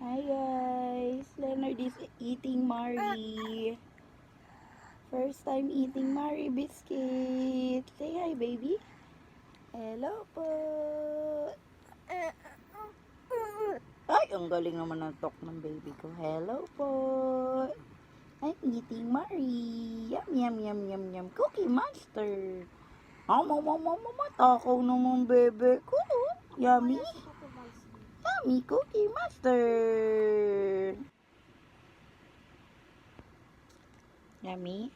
Hi guys, Leonard is eating Marie. First time eating Marie biscuit. Say hi baby. Hello po. Ay, ang galing naman ng talk ng baby ko. Hello po. I'm eating Marie. Yum, yum, yum, yum, yum. Cookie Monster. Takaw naman bebe ko. Yummy. Yummy Cookie Monster. Yummy.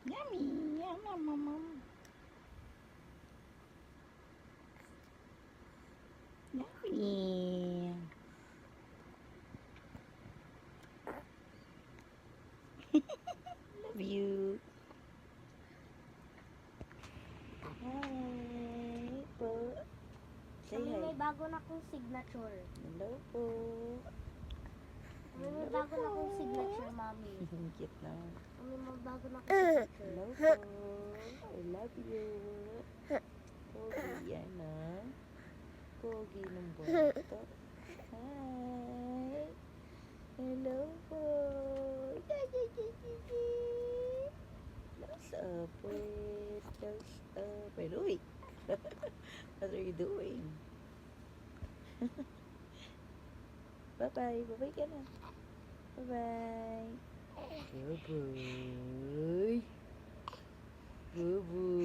Yummy. Yum, yum, yum, yum. Yummy. Love you. Hi po. Say Kami hi. may bago na akong signature. Hello po. Kami may bago na akong signature, mami. Cute na. Kami may bago na akong signature. Hello po. I love you. Pogi yan ah. Pogi ng bata. Hi. Hello po. Close up, please. Close up. Uy. What are you doing? Bye-bye. Bye-bye ka na. Bye-bye. Bye-bye. Bye-bye.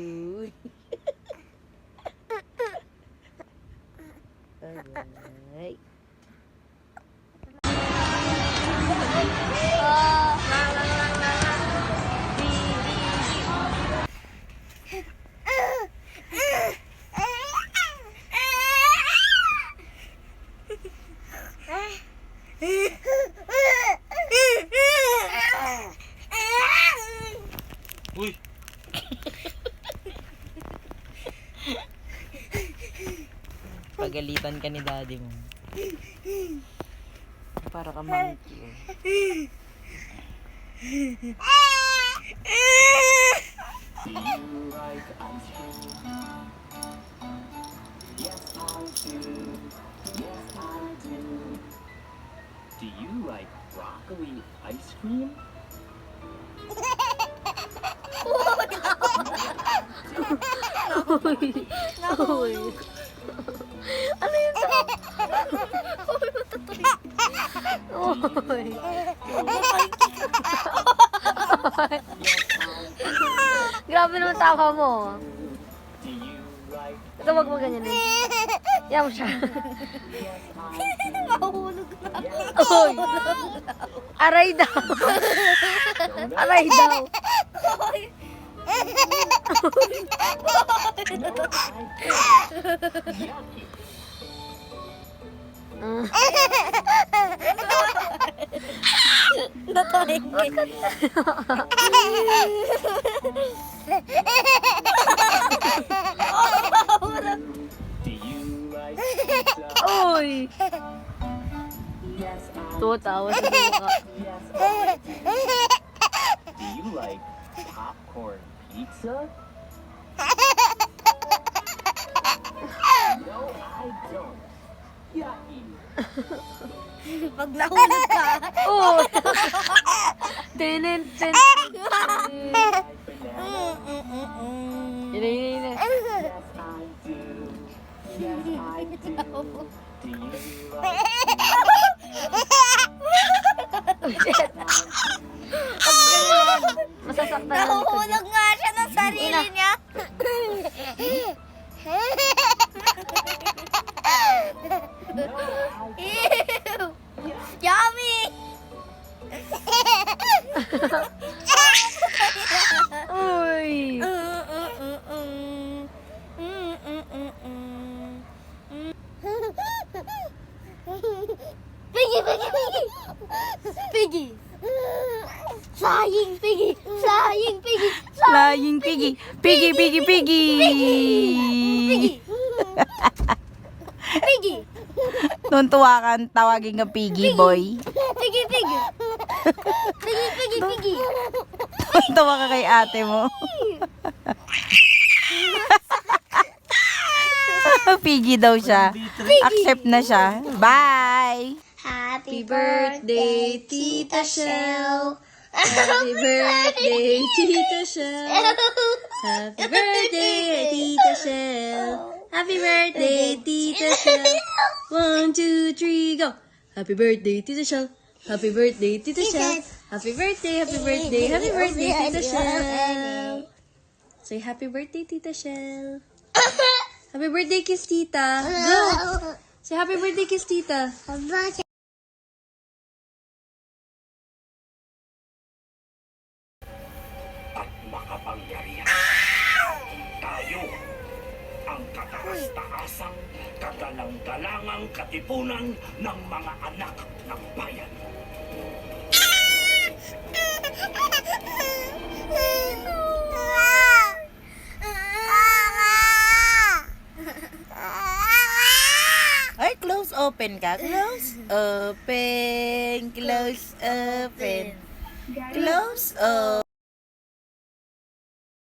Bye-bye. Uy! Pagalitan ka ni daddy mo. Para ka monkey. Do you like ice cream? Yes, I do. Yes, I do. Do you like broccoli ice cream? Uy. Ano yun to? Uy. Grabe naman tawa mo. Do you like Ito, wag mo ganyan eh. Yan mo siya. Mahulog na. Uy. Aray daw. Aray daw. Do you like pizza? Uy. Yes, I Tutawa sa mukha. Yes, I do. Do you like popcorn pizza? No, I don't. Yucky. Pag nahulog ka. Uy. Tinin, tin. Like banana? Yun na, yun na. Yes, I do. Yes, I do. Do you like Masasaktan na. Nahulog nga siya ng sarili niya. Ew! Yummy! Uy! Piggy, Piggy, Piggy! Piggy! Flying Piggy! Flying Piggy! Flying piggy. Piggy, piggy, piggy. Piggy! Piggy! Tuntua ka, tawagin ka piggy boy. Piggy, Piggy! Piggy, Piggy, Piggy! Tuntua ka kay ate mo. Piggy daw siya. Accept na siya. Bye! Happy birthday, Tita Shell. Happy birthday, Tita Shell. Happy birthday, Tita Shell. Happy birthday, Tita Shell. 1, 2, 3, go. Happy birthday, Tita Shell. Happy birthday, Tita Shell. Happy birthday, happy birthday, happy birthday, Tita Shell. Say happy birthday, Tita Shell. Happy birthday, kiss Tita. Go. Say happy birthday, kiss Tita. At makapangyarihan. Tayo ang kataas-taasang, kadalang-dalangang katipunan ng mga anak ng bayan. Ay, close open ka. Close open. Close open. Close open.